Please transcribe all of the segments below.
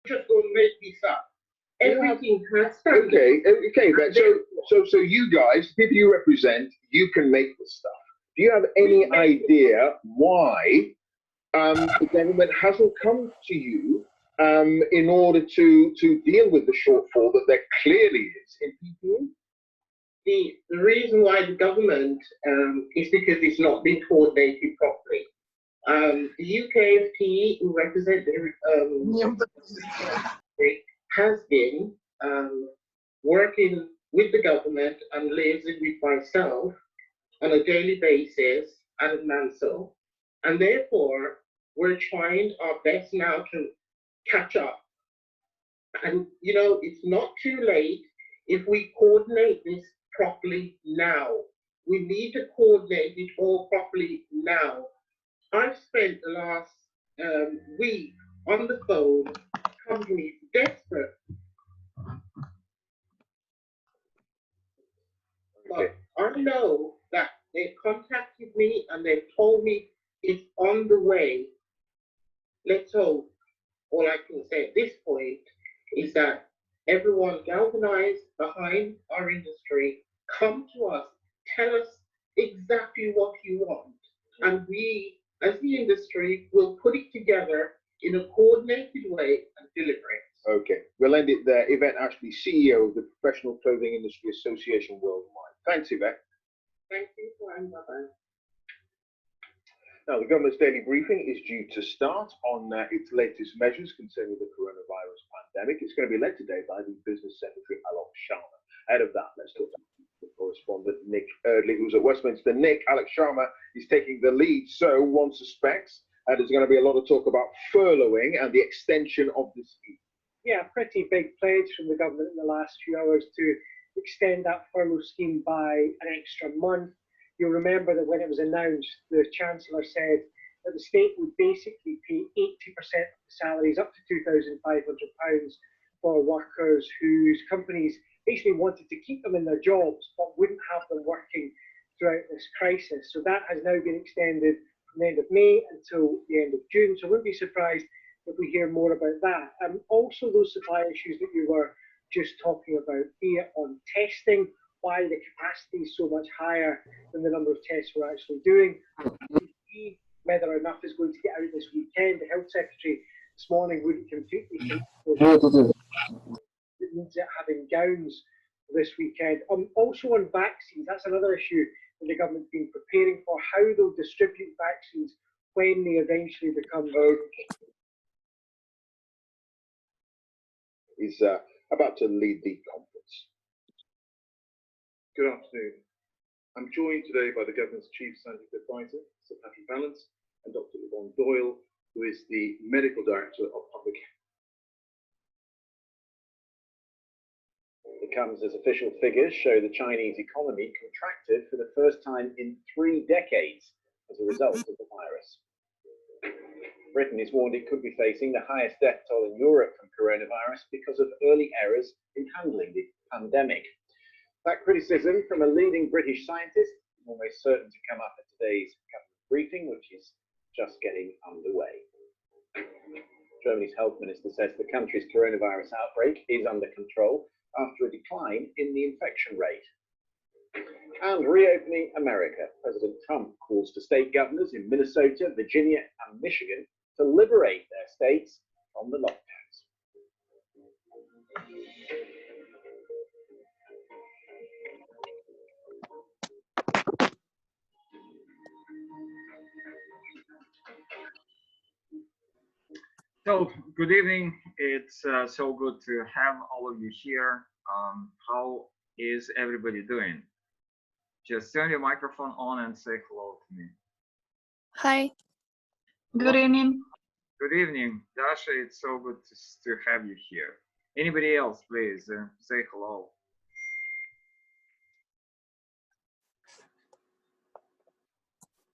just going to make this up. Everything has standards. Okay, but so you guys, people you represent, you can make this stuff. Do you have any idea why the government hasn't come to you in order to deal with the shortfall that there clearly is in PPE? The reason why the government is because it's not been coordinated properly. The UKFT, who represent the has been working with the government and liaising with myself on a daily basis at Mansell, and therefore we're trying our best now to catch up. And you know, it's not too late if we coordinate this properly now. We need to coordinate it all properly now. I've spent the last week on the phone, companies desperate. But I know that they contacted me and they told me it's on the way. Let's hope. All I can say at this point is that everyone galvanized behind our industry, come to us, tell us exactly what you want, and we, as the industry, will put it together in a coordinated way and deliver it. Okay, we'll end it there. Yvette Ashley, CEO of the Professional Clothing Industry Association Worldwide. Thanks, Yvette. Thank you, bye-bye. Now, the government's daily briefing is due to start on its latest measures concerning the coronavirus pandemic. It's going to be led today by the Business Secretary, Alok Sharma. Ahead of that, let's talk to the correspondent, Nick Erdley, who's at Westminster. Nick, Alok Sharma is taking the lead, so one suspects there's going to be a lot of talk about furloughing and the extension of the scheme. Yeah, pretty big pledge from the government in the last few hours to extend that furlough scheme by an extra month. You'll remember that when it was announced, the Chancellor said that the state would basically pay 80% of the salaries up to £2,500 for workers whose companies basically wanted to keep them in their jobs but wouldn't have them working throughout this crisis. So that has now been extended from the end of May until the end of June. So I wouldn't be surprised if we hear more about that. Also those supply issues that you were just talking about, be it on testing, why the capacity is so much higher than the number of tests we're actually doing, whether enough is going to get out this weekend. The Health Secretary this morning wouldn't completely it needs it having gowns this weekend. Also on vaccines, that's another issue that the government's been preparing for, how they'll distribute vaccines when they eventually become He's about to lead the conference. Good afternoon. I'm joined today by the government's chief scientific advisor, Sir Patrick Vallance, and Dr. Yvonne Doyle, who is the medical director of public health. It comes as official figures show the Chinese economy contracted for the first time in 3 decades as a result of the virus. Britain is warned it could be facing the highest death toll in Europe from coronavirus because of early errors in handling the pandemic. That criticism from a leading British scientist is almost certain to come up at today's government briefing, which is just getting underway. Germany's health minister says the country's coronavirus outbreak is under control after a decline in the infection rate. And reopening America, President Trump calls to state governors in Minnesota, Virginia, and Michigan to liberate their states from the lockdowns. So, good evening. It's so good to have all of you here. How is everybody doing? Just turn your microphone on and say hello to me. Hi. Good evening. Good evening, Dasha. It's so good to have you here. Anybody else, please say hello.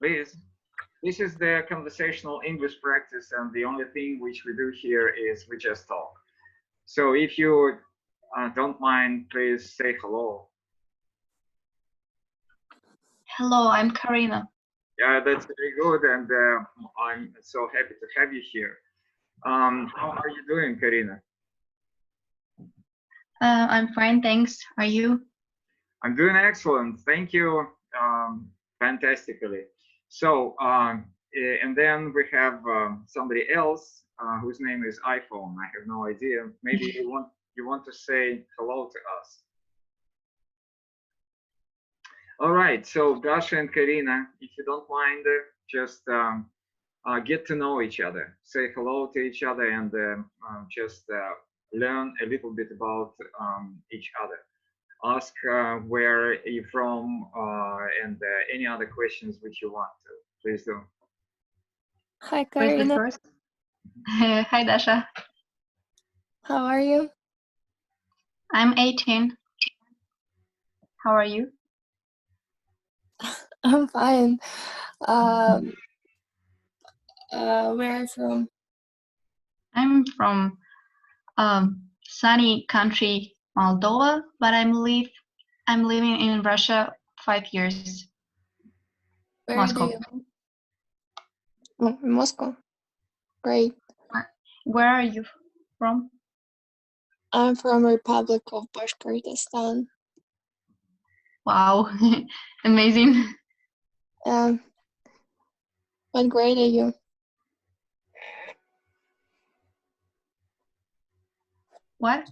Please. This is the conversational English practice, and the only thing which we do here is we just talk. So if you don't mind, please say hello. Hello, I'm Karina. Yeah, that's very good, and I'm so happy to have you here. How are you doing, Karina? I'm fine, thanks. Are you? I'm doing excellent. Thank you. Fantastically. So, and then we have somebody else whose name is iPhone. I have no idea. Maybe you want to say hello to us. All right. So, Dasha and Karina, if you don't mind, just get to know each other. Say hello to each other and just learn a little bit about each other. Ask where you're from and any other questions which you want to. Please do. Hi, Where's the Karina. first? Hi, Dasha. How are you? I'm 18. How are you? I'm fine. Where are you from? I'm from sunny country Moldova, but I'm living in Russia 5 years. Where Moscow. do you? Oh, in Moscow. Great. Where are you from? I'm from Republic of Bashkortostan. Wow, amazing. What grade are you? What?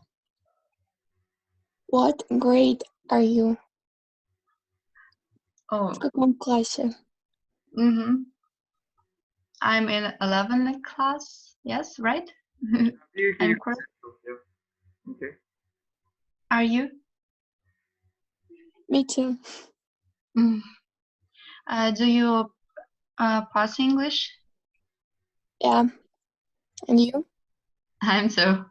What grade are you? Oh, В каком классе? I'm in 11th class. Yes, right? I'm correct. Okay. Are you? Me too. Do you pass English? Yeah. And you? I'm so.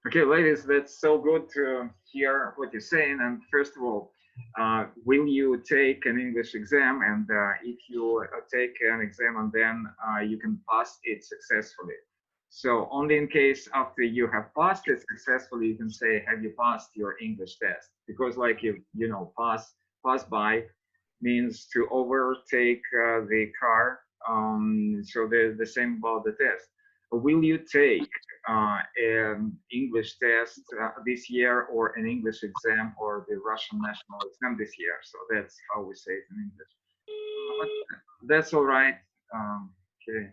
Okay, ladies, that's so good to hear what you're saying. And first of all, will you take an English exam? And if you take an exam and then you can pass it successfully. So only in case after you have passed it successfully, you can say, have you passed your English test? Because like you know, pass by means to overtake the car. So the same about the test. Will you take an English test this year or an English exam or the Russian national exam this year? So that's how we say it in English. But that's all right. Okay.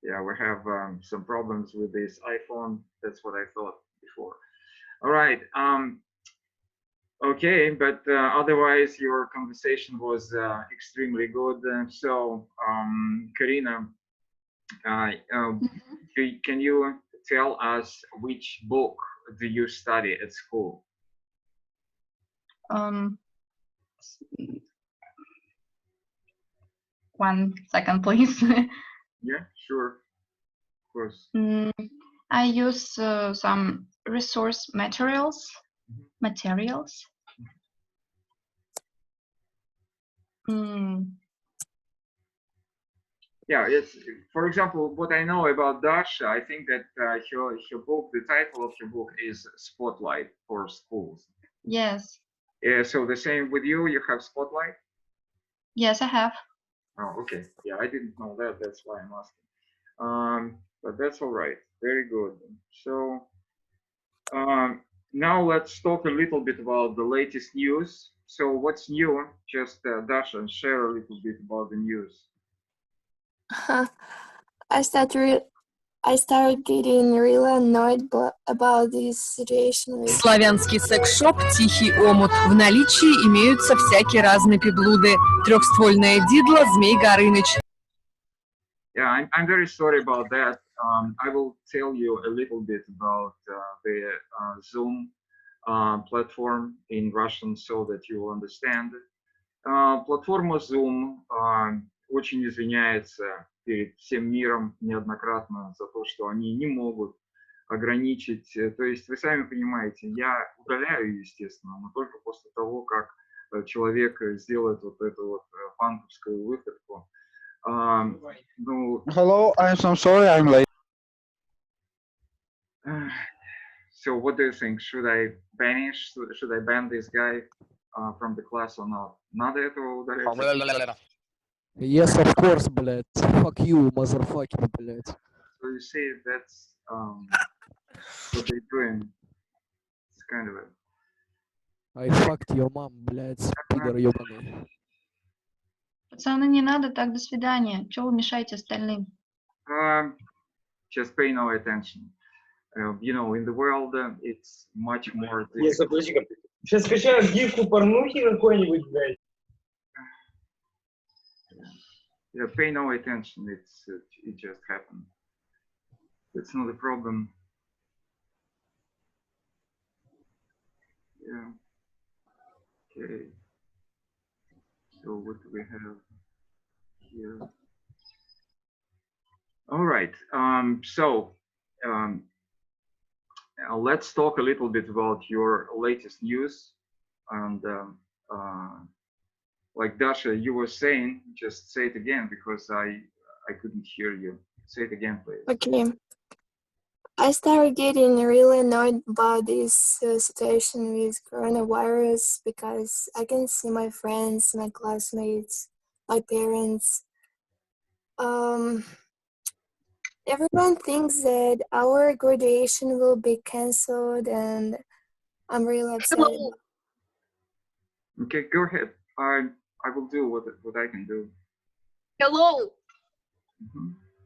Yeah, we have some problems with this iPhone. That's what I thought before. All right. Okay, but otherwise your conversation was extremely good. So, Karina, can you tell us which book do you study at school? 1 second, please. Yeah, sure, of course. I use some resource materials. Yeah, it's, for example, what I know about Dasha, I think that her book, the title of her book is Spotlight for Schools. Yes. So the same with you, you have Spotlight? Yes, I have. Oh, okay. Yeah, I didn't know that. That's why I'm asking. But that's all right. Very good. So now let's talk a little bit about the latest news. So what's new? Just Dasha, share a little bit about the news. I started getting really annoyed about this situation. Славянский секс-шоп «Тихий омут». В наличии имеются всякие разные приблуды. Трехствольное дидло «Змей Горыныч». Yeah, I'm very sorry about that. I will tell you a little bit about the Zoom platform in Russian so that you will understand. Платформа Zoom очень извиняется перед всем миром неоднократно за то, что они не могут ограничить. То есть вы сами понимаете, я удаляю, естественно, но только после того, как человек сделает вот эту вот панковскую выходку. Hello, I'm so sorry I'm late. So what do you think? Should I banish? Should I ban this guy from the class or not? Надо этого удалять? Yes, of course, блядь. Fuck you, motherfucker, блядь. So you see, that's what they're doing. It's kind of a... I fucked your mom, блядь, пидор ёбаный. Пацаны, не надо так, до свидания. Чего вы мешаете остальным? Just pay no attention. You know, in the world, it's much more... Сейчас скачаю гифку порнухи какой-нибудь, блядь. Yeah, pay no attention. It just happened. It's not a problem. Yeah. Okay. So what do we have here? All right. Let's talk a little bit about your latest news. And like Dasha, you were saying, just say it again because I couldn't hear you. Say it again, please. Okay. I started getting really annoyed about this situation with coronavirus because I can see my friends, my classmates, my parents. Everyone thinks that our graduation will be cancelled, and I'm really upset. Okay, go ahead. I will do what I can do. Hello.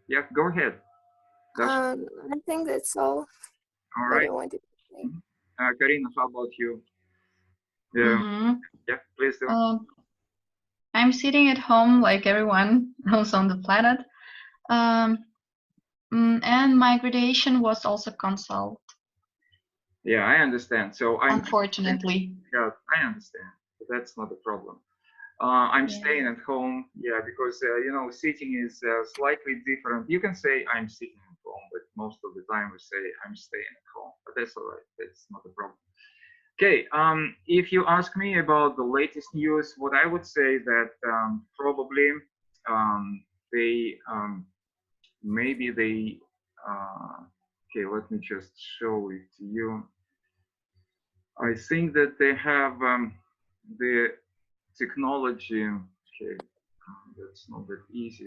Yeah, go ahead. I think that's all. All right. I wanted to say. Karina, how about you? Yeah. Yeah, please do. I'm sitting at home like everyone else on the planet. And my graduation was also cancelled. Yeah, I understand. So unfortunately. Yeah, I understand. But that's not a problem. I'm staying at home, yeah, because you know, sitting is slightly different. You can say I'm sitting at home, but most of the time we say I'm staying at home. But that's all right. That's not a problem. Okay. If you ask me about the latest news, what I would say that probably they maybe they. Okay, let me just show it to you. I think that they have the technology. Okay, that's not that easy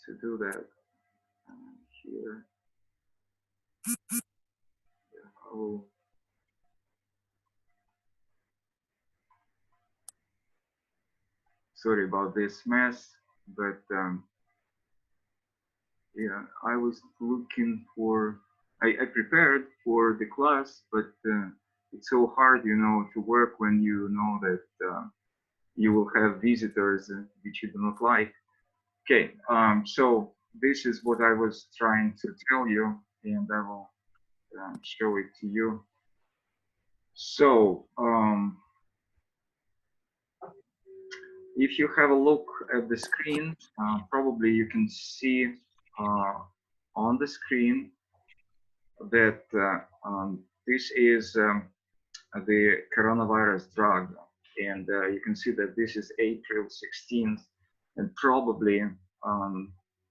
to do that here. Oh. Sorry about this mess, but yeah, I was looking for. I prepared for the class, but it's so hard, you know, to work when you know that you will have visitors which you do not like. Okay, so this is what I was trying to tell you, and I will show it to you. So if you have a look at the screen, probably you can see on the screen that this is the coronavirus drug, and you can see that this is April 16th, and probably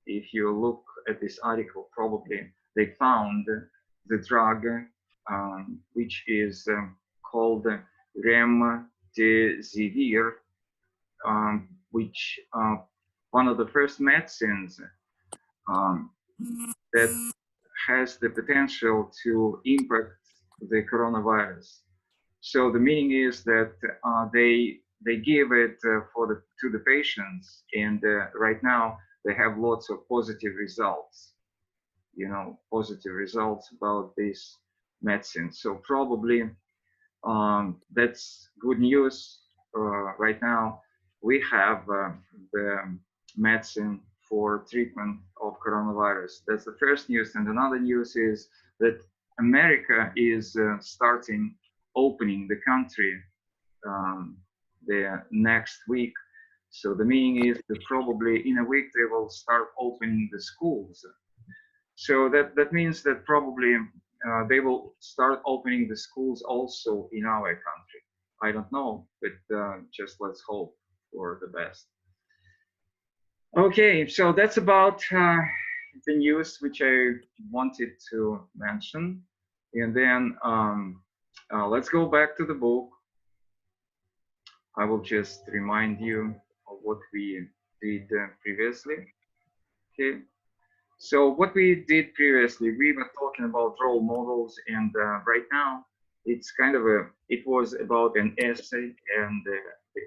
if you look at this article, probably they found the drug which is called remdesivir, which one of the first medicines that has the potential to impact the coronavirus. So the meaning is that they give it to the patients, and right now they have lots of positive results. You know, positive results about this medicine. So probably that's good news. Right now we have the medicine for treatment of coronavirus. That's the first news. And another news is that America is starting opening the country the next week. So the meaning is that probably in a week they will start opening the schools. So that means that probably they will start opening the schools also in our country. I don't know, but just let's hope for the best. Okay, so that's about the news which I wanted to mention. And then let's go back to the book. I will just remind you of what we did previously. Okay. So what we did previously, we were talking about role models, and right now it's kind of it was about an essay, and the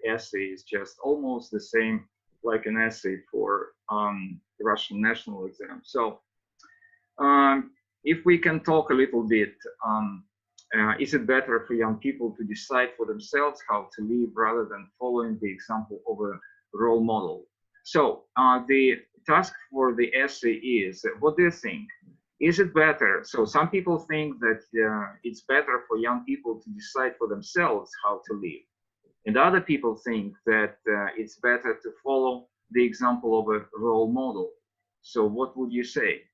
essay is just almost the same like an essay for the Russian national exam. So if we can talk a little bit, is it better for young people to decide for themselves how to live rather than following the example of a role model? So the task for the essay is, what do you think? Is it better? So some people think that it's better for young people to decide for themselves how to live. And other people think that it's better to follow the example of a role model. So what would you say?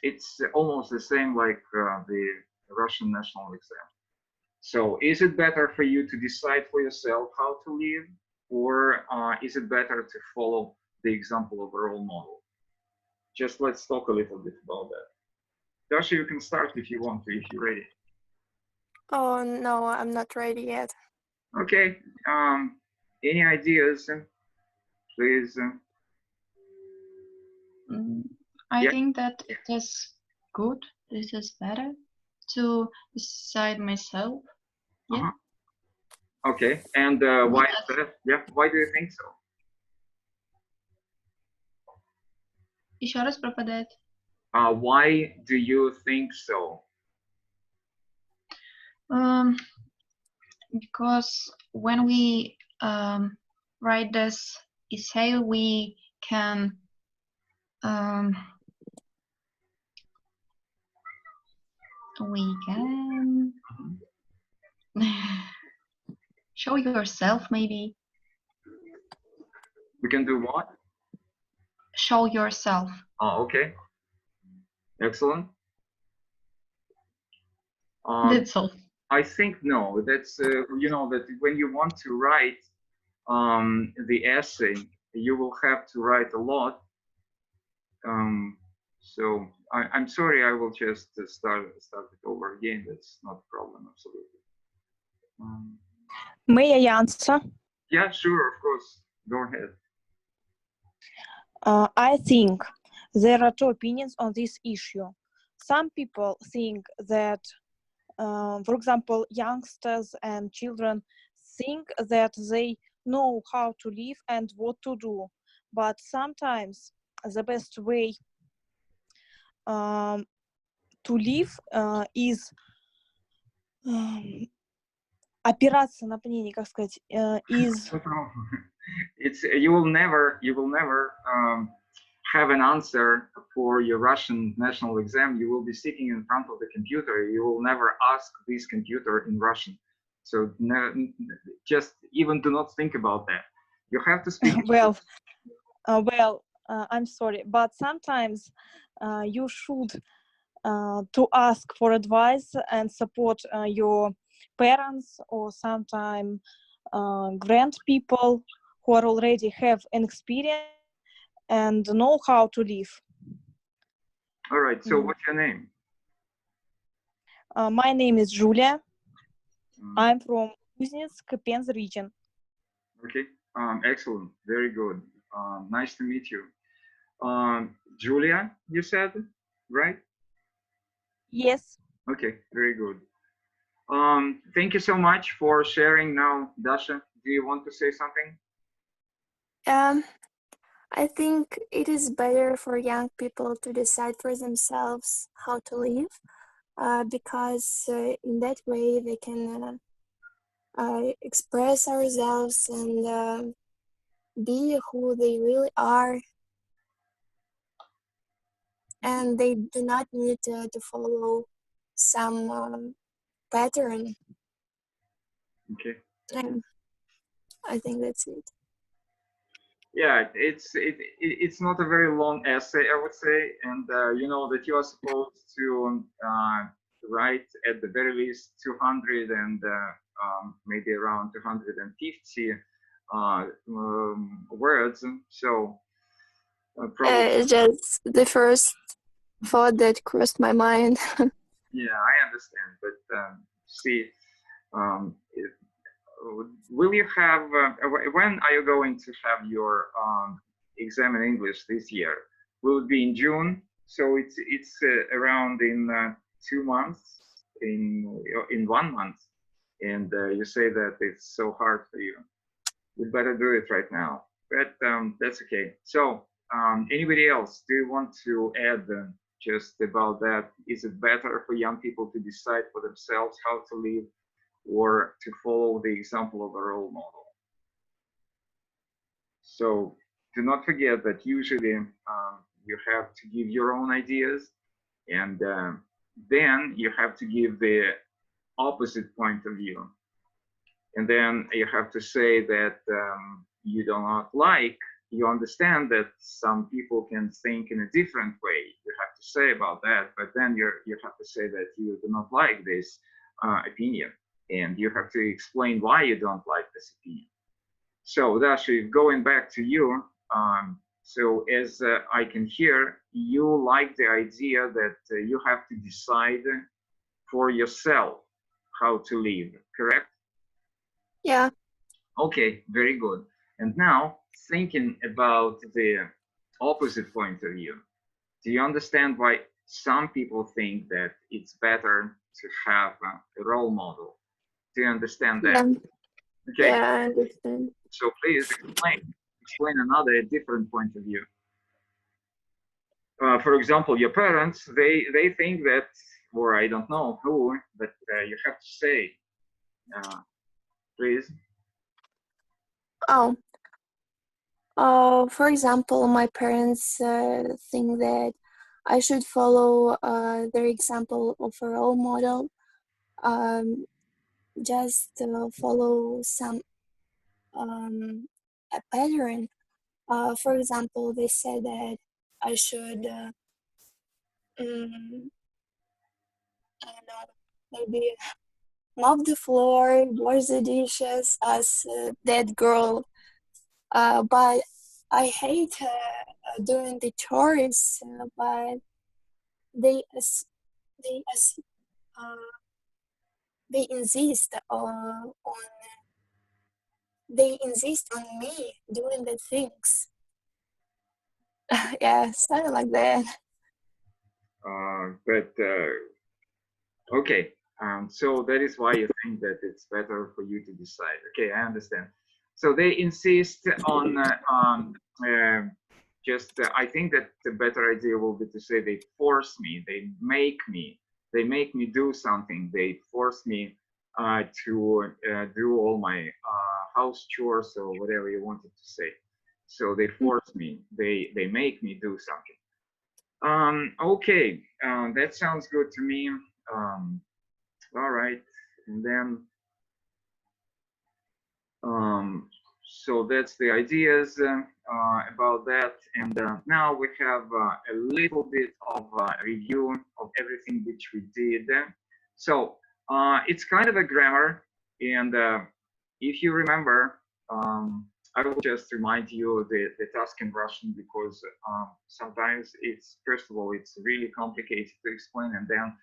It's almost the same like the Russian national exam. So is it better for you to decide for yourself how to live, or is it better to follow the example of a role model? Just let's talk a little bit about that. Dasha, you can start if you want to, if you're ready. Oh, no, I'm not ready yet. Okay. Any ideas, please? I think that it is good. This is better to decide myself. Yeah. Okay. And why is that? Yeah. Why do you think so? Еще раз пропадает. Why do you think so? Because when we write this essay, we can show yourself, maybe. We can do what? Show yourself. Oh, okay. Excellent. That's all. I think no. That's you know that when you want to write the essay, you will have to write a lot. So I'm sorry. I will just start it over again. That's not a problem. Absolutely. May I answer? Yeah, sure. Of course. Go ahead. I think there are two opinions on this issue. Some people think that, for example, youngsters and children think that they know how to live and what to do. But sometimes the best way to live is опираться на мнение, как сказать, is. It's you will never have an answer for your Russian national exam. You will be sitting in front of the computer. You will never ask this computer in Russian. So just even do not think about that. You have to speak. Well, I'm sorry, but sometimes you should to ask for advice and support your parents or sometimes grand people who are already have an experience and know how to live. All right. So what's your name? My name is Julia. I'm from Kuznetsk, Penza region. Okay. Excellent. Very good. Nice to meet you. Julia, you said, right? Yes. Okay. Very good. Thank you so much for sharing. Now, Dasha, do you want to say something? I think it is better for young people to decide for themselves how to live, because in that way they can express ourselves and be who they really are. And they do not need to follow some pattern. Okay. I think that's it. Yeah, it's not a very long essay, I would say, and you know that you are supposed to write at the very least 200 and maybe around 250 words. So probably just the first thought that crossed my mind. Yeah, I understand, but see, will you have, when are you going to have your exam in English this year? Will it be in June? So it's around in 2 months, in 1 month. And you say that it's so hard for you. You better do it right now. But that's okay. So anybody else, do you want to add just about that? Is it better for young people to decide for themselves how to live, or to follow the example of a role model? So do not forget that usually you have to give your own ideas, and then you have to give the opposite point of view. And then you have to say that you do not like, you understand that some people can think in a different way. You have to say about that, but then you have to say that you do not like this opinion, and you have to explain why you don't like this opinion. So Dasha, going back to you, so as I can hear, you like the idea that you have to decide for yourself how to live, correct? Yeah. Okay, very good. And now, thinking about the opposite point of view, do you understand why some people think that it's better to have a role model? Do you understand that? Yeah. Okay. Yeah, I understand. So please explain another different point of view. For example, your parents, they think that, or I don't know who, but you have to say, please. Oh, for example, my parents think that I should follow their example of a role model. Just follow some a pattern. For example, they said that I should, I don't know, maybe mop the floor, wash the dishes as that girl. But I hate doing the chores. But they insist they insist on me doing the things. Yeah, something like that. Okay, so that is why you think that it's better for you to decide. Okay, I understand. So they insist on I think that the better idea will be to say they force me, they make me do something, they force me to do all my house chores or whatever you wanted to say. So they force me, they make me do something. Okay, that sounds good to me. All right, and then so that's the ideas about that. And now we have a little bit of review of everything which we did. So it's kind of a grammar, and if you remember, I will just remind you the task in Russian, because sometimes it's, first of all, it's really complicated to explain, and then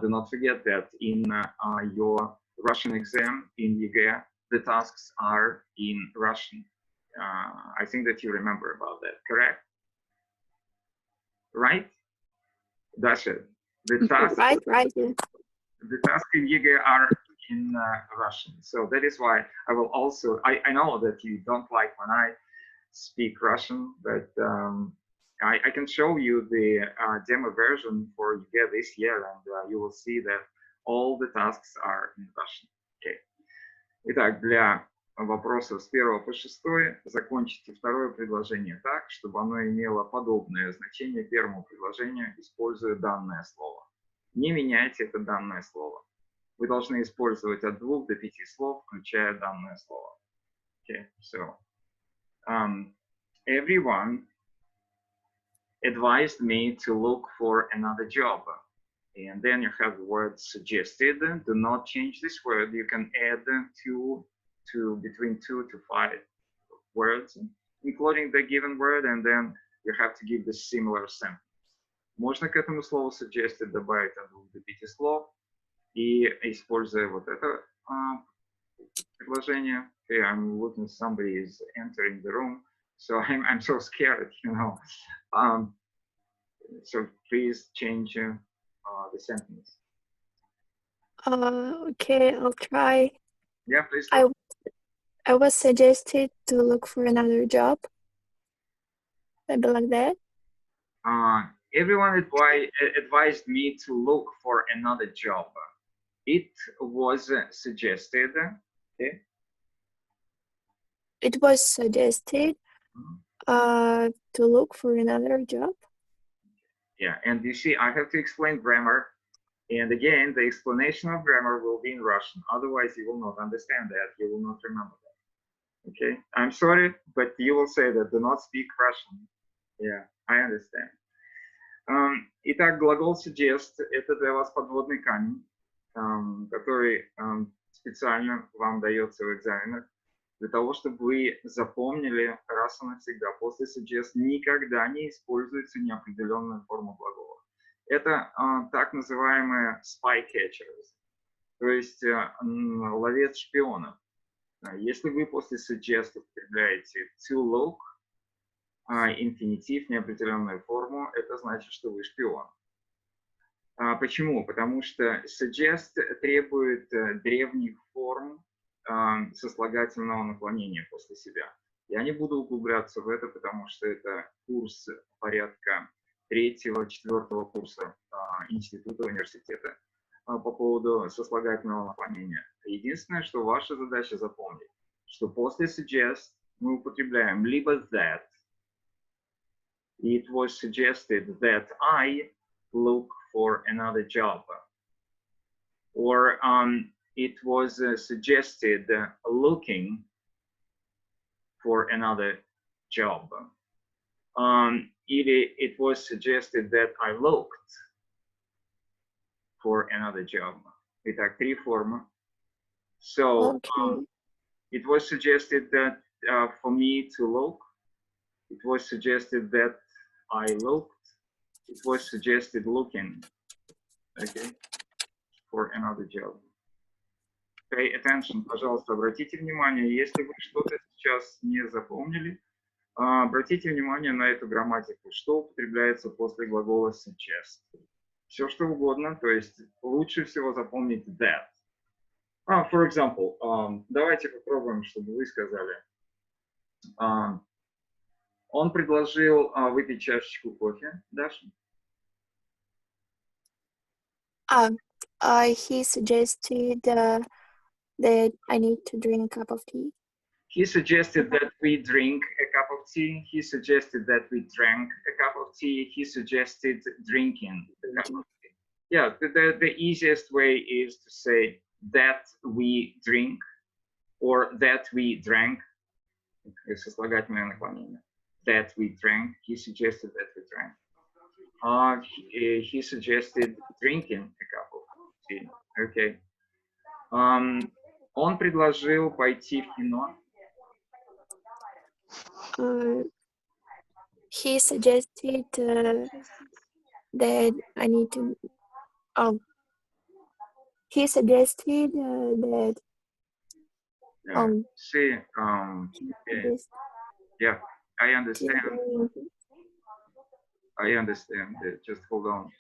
do not forget that in your Russian exam in ЕГЭ, the tasks are in Russian. I think that you remember about that, correct? Right? That's it. The tasks, right. Yeah. The tasks in ЕГЭ are in Russian. So that is why I will also, I know that you don't like when I speak Russian, but I can show you the demo version for ЕГЭ this year, and you will see that all the tasks are in Russian. Okay. Итак, для вопросов с 1 по 6 закончите второе предложение так, чтобы оно имело подобное значение первому предложению, используя данное слово. Не меняйте это данное слово. Вы должны использовать от 2 до 5 слов, включая данное слово. Okay, so everyone advised me to look for another job. And then you have the word suggested. Do not change this word. You can add between 2 to 5 words, including the given word, and then you have to give the similar sentence. Можно к этому слову suggested добавить от 2 до 5 слов, и используя вот это предложение. Okay, I'm looking, somebody is entering the room, so I'm so scared, you know. So please change the sentence. Okay, I'll try. Yeah, please. I was suggested to look for another job. Maybe like that. Everyone advised me to look for another job. It was suggested. Okay. It was suggested to look for another job. Yeah, and you see, I have to explain grammar. And again, the explanation of grammar will be in Russian. Otherwise, you will not understand that. You will not remember that. Okay, I'm sorry, but you will say that do not speak Russian. Yeah, I understand. Итак, глагол suggest – это для вас подводный камень, который специально вам дается в экзаменах, для того, чтобы вы запомнили раз и навсегда. После suggest никогда не используется неопределенная форма глагола. Это так называемые spy catchers, то есть ловец шпионов. Если вы после suggest употребляете to look, инфинитив, неопределенную форму, это значит, что вы шпион. Почему? Потому что suggest требует древних форм сослагательного наклонения после себя. Я не буду углубляться в это, потому что это курс порядка 3-4 курса института, университета по поводу сослагательного наклонения. Единственное, что ваша задача запомнить, что после suggest мы употребляем либо that, it was suggested that I look for another job, or it was suggested looking for another job. It was suggested that I looked for another job. Итак, три формы. So it was suggested that for me to look. It was suggested that I looked. It was suggested looking, okay, for another job. Pay attention, пожалуйста, обратите внимание, если вы что-то сейчас не запомнили, обратите внимание на эту грамматику, что употребляется после глагола suggest. Все что угодно, то есть лучше всего запомнить that. For example, давайте попробуем, чтобы вы сказали. Он предложил выпить чашечку кофе. Даша? He suggested that I need to drink a cup of tea. He suggested that we drink a cup of tea. He suggested that we drank a cup of tea. He suggested drinking a cup of tea. Yeah, the easiest way is to say that we drink or that we drank. Сослагательное наклонение. That we drank. He suggested that we drank. He suggested drinking a cup of tea. Okay. Он предложил пойти в кино. He suggested that I need to. He suggested that. See. Yeah. I understand. I understand. Just hold on.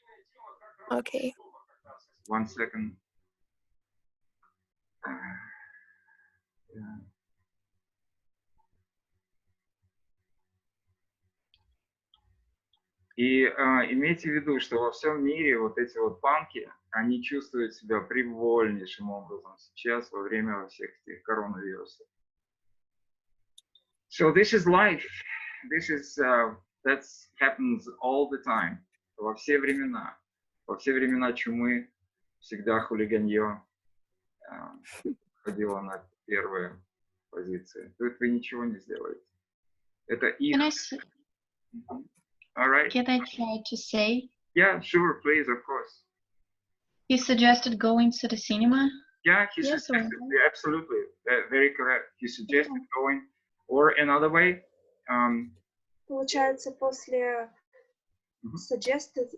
Okay. 1 second. Yeah. И имейте в виду, что во всем мире вот эти вот панки, они чувствуют себя привольнейшим образом сейчас во время всех этих коронавирусов. So this is life. This is that happens all the time. Во все времена чумы всегда хулиганье ходило на первые позиции. Тут вы ничего не сделаете. Это их. All right. Can I try to say? Yeah, sure, please, of course. He suggested going to the cinema. Yeah, he suggested. Yeah, absolutely, very correct. He suggested going. Or another way. Получается, после suggested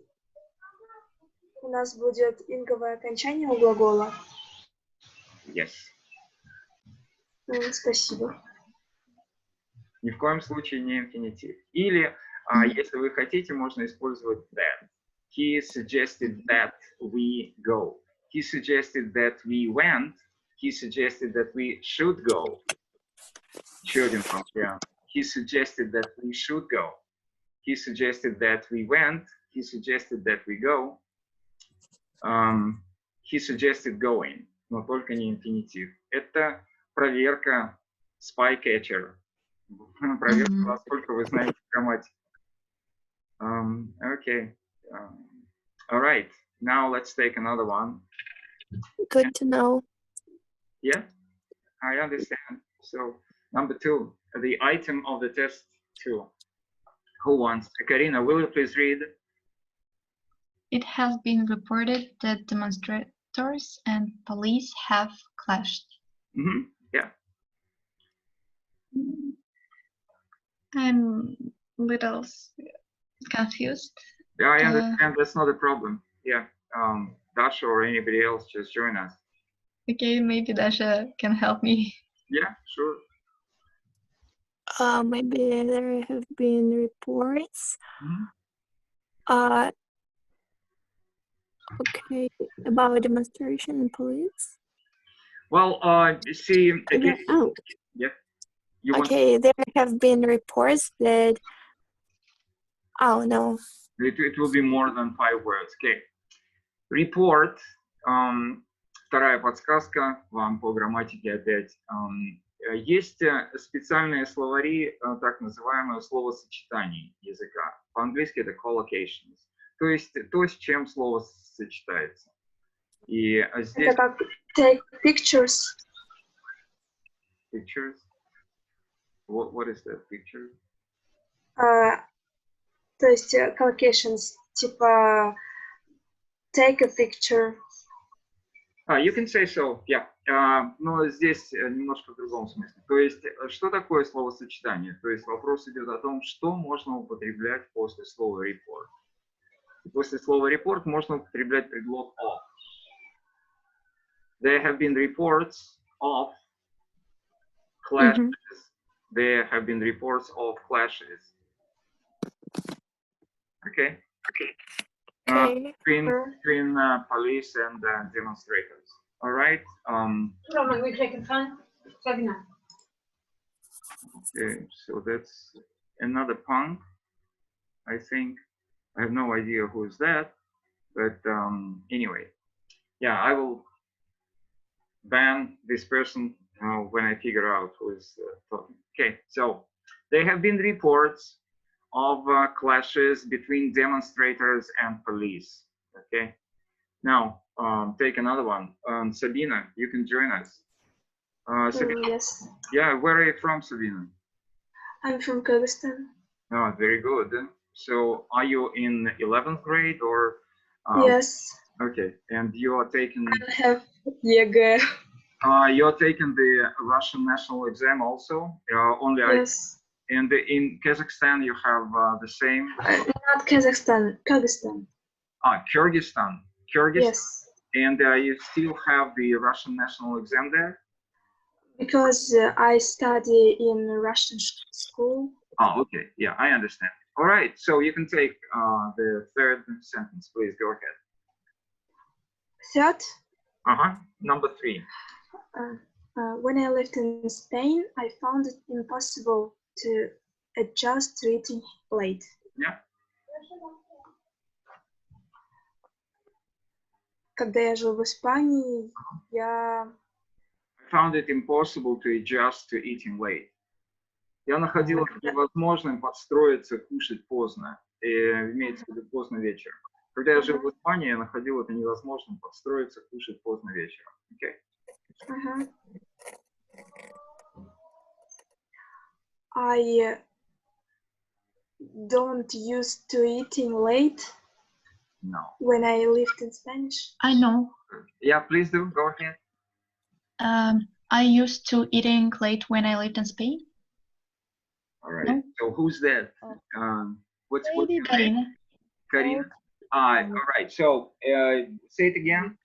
у нас будет инговое окончание у глагола. Yes. Спасибо. Ни в коем случае не инфинитив. Или, если вы хотите, можно использовать that. He suggested that we go. He suggested that we went. He suggested that we should go. Еще один пункт, yeah. He suggested that we should go. He suggested that we went. He suggested that we go. He suggested going. Но только не инфинитив. Это проверка spy catcher. Проверка, насколько вы знаете грамматику. Okay. All right. Now let's take another one. Good to know. Yeah, I understand. So number 2, the item of the test 2. Who wants? Karina, will you please read? It has been reported that demonstrators and police have clashed. Yeah. I'm a little confused. Yeah, I understand. That's not a problem. Yeah. Dasha or anybody else, just join us. Okay, maybe Dasha can help me. Yeah, sure. Maybe there have been reports. Okay, about demonstration and police. Well, you see, again, yeah. Okay, there have been reports that. Oh no. It will be more than 5 words. Okay. Report. Вторая подсказка вам по грамматике опять. Есть специальные словари, так называемые словосочетаний языка. По-английски это collocations. То есть то, с чем слово сочетается. И здесь... Это как take pictures. Pictures? What is that, picture? То есть collocations, типа take a picture. You can say so, yeah. Но здесь немножко в другом смысле. То есть, что такое словосочетание? То есть вопрос идет о том, что можно употреблять после слова report. После слова report можно употреблять предлог of. There have been reports of clashes. There have been reports of clashes. Okay. Between police and demonstrators. All right. Okay, so that's another punk. I think I have no idea who is that, but anyway, yeah, I will ban this person when I figure out who is talking. Okay, so there have been reports of clashes between demonstrators and police. Okay, now take another one. Sabina, you can join us. Sabina, Yes. Yeah, where are you from, Sabina? I'm from Kyrgyzstan. Oh, very good. So are you in 11th grade or? Yes. Okay, and you are taking. I have ЕГЭ. You're taking the Russian national exam also? Yes. And in Kazakhstan, you have the same? Not Kazakhstan, Kyrgyzstan. Kyrgyzstan. Yes. And you still have the Russian national exam there? Because I study in Russian school. Oh, okay. Yeah, I understand. All right. So you can take the third sentence. Please go ahead. Third? Number 3. When I lived in Spain, I found it impossible to adjust to eating late. Yeah. Когда я жил в Испании, я found it impossible to adjust to eating late. Я находил это невозможным подстроиться кушать поздно. Имеется в виду поздно вечером. Когда я жил в Испании, я находил это невозможным подстроиться кушать поздно вечером. Okay. I don't used to eating late. No. When I lived in Spanish. I know. Yeah, please do. Go ahead. I used to eating late when I lived in Spain. All right. So who's that? What's your name? Karina. Karina. All right. So say it again.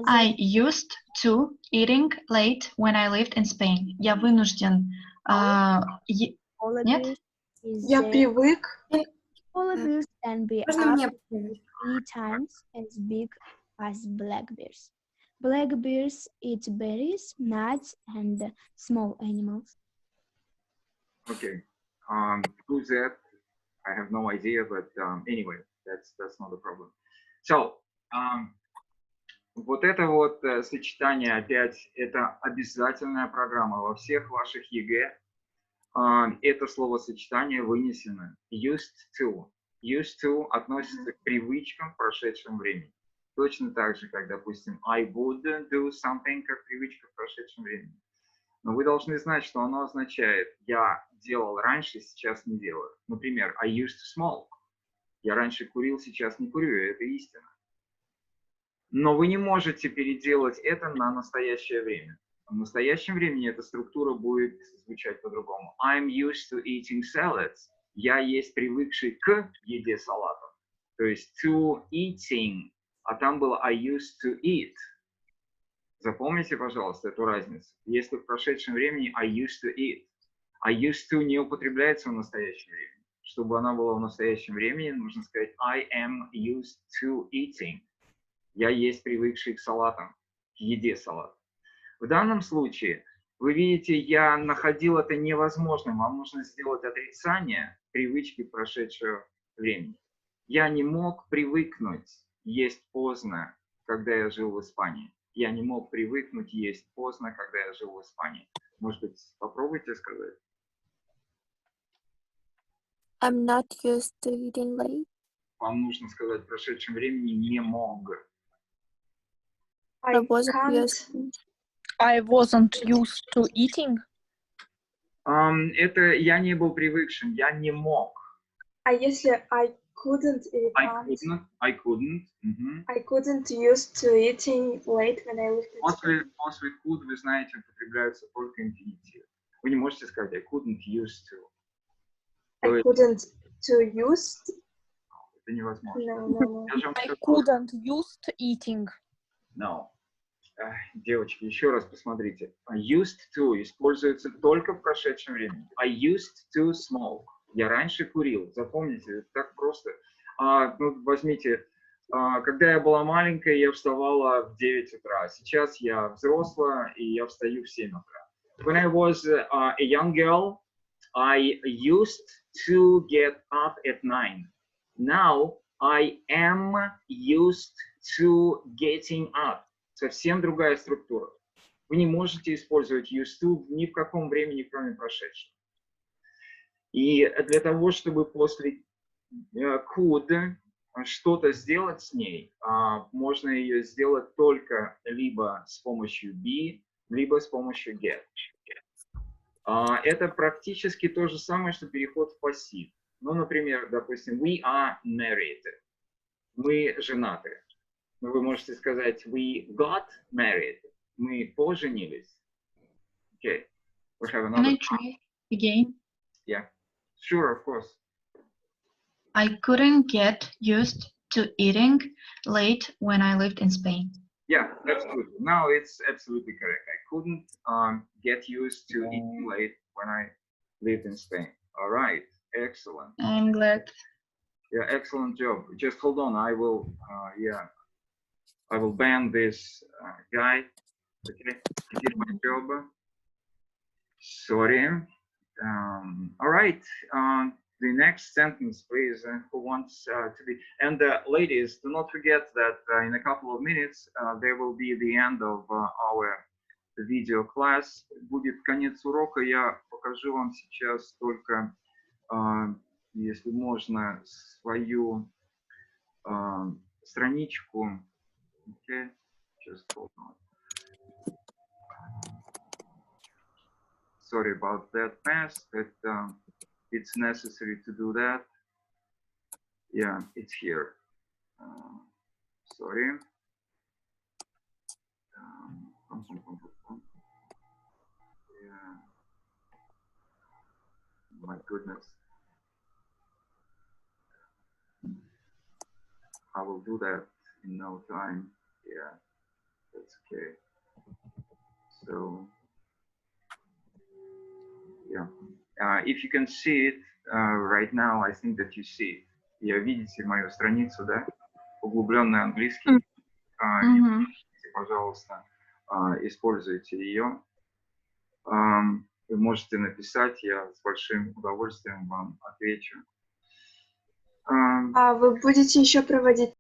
I used to eating late when I lived in Spain. Я вынужден. Нет? Я привык. Polar bears can be up to 3 times as big as black bears. Black bears eat berries, nuts, and small animals. Okay. Who's that? I have no idea, but anyway, that's not a problem. So, вот это вот сочетание опять, это обязательная программа во всех ваших ЕГЭ. Это словосочетание вынесено. Used to. Used to относится к привычкам в прошедшем времени. Точно так же, как, допустим, I would do something, как привычка в прошедшем времени. Но вы должны знать, что оно означает «я делал раньше, сейчас не делаю». Например, I used to smoke. Я раньше курил, сейчас не курю, это истина. Но вы не можете переделать это на настоящее время. В настоящем времени эта структура будет звучать по-другому. I'm used to eating salads. Я есть привыкший к еде салатов. То есть to eating, а там было I used to eat. Запомните, пожалуйста, эту разницу. Если в прошедшем времени I used to eat, I used to не употребляется в настоящем времени. Чтобы она была в настоящем времени, нужно сказать I am used to eating. Я есть привыкший к салатам, к еде салатов. В данном случае, вы видите, я находил это невозможным. Вам нужно сделать отрицание привычки прошедшего времени. Я не мог привыкнуть есть поздно, когда я жил в Испании. Я не мог привыкнуть есть поздно, когда я жил в Испании. Может быть, попробуйте сказать. I'm not used to eating late. Вам нужно сказать в прошедшем времени не мог. I wasn't used to eating. Это я не был привыкшим, я не мог. А если I couldn't eat I couldn't. I couldn't used to eating late when I lived in Spain. После could, вы знаете, употребляются только инфинитивы. Вы не можете сказать I couldn't used to. I couldn't to used. Это невозможно. No. I couldn't used eating. No. Девочки, еще раз посмотрите. Used to используется только в прошедшем времени. I used to smoke. Я раньше курил. Запомните, это так просто. Возьмите, когда я была маленькая, я вставала в 9 утра. Сейчас я взрослая, и я встаю в 7 утра. When I was a young girl, I used to get up at 9. Now I am used to getting up. Совсем другая структура. Вы не можете использовать used to ни в каком времени, кроме прошедшего. И для того, чтобы после could что-то сделать с ней, можно ее сделать только либо с помощью be, либо с помощью get. Это практически то же самое, что переход в пассив. Ну, например, допустим, we are married. Мы женаты. Вы можете сказать we got married. Мы поженились. Okay. We have another. Can I try again? Yeah. Sure, of course. I couldn't get used to eating late when I lived in Spain. Yeah, absolutely. No, it's absolutely correct. I couldn't get used to eating late when I lived in Spain. All right. Excellent. I'm glad. Yeah, excellent job. Just hold on. I will, I will ban this guy. Okay, I did my job. Sorry. All right. The next sentence, please. Who wants to be? And ladies, do not forget that in a couple of minutes there will be the end of our video class. Будет конец урока. Я покажу вам сейчас только, если можно, свою страничку. Okay. Just hold on. Sorry about that mess, but it's necessary to do that. Yeah, it's here. Sorry. Yeah. My goodness. I will do that in no time. Yeah. That's okay. So, yeah. If you can see it right now, I think that you see it. Видите мою страницу, да? Углубленный английский. Пожалуйста, используйте ее. Вы можете написать, я с большим удовольствием вам отвечу. А вы будете еще проводить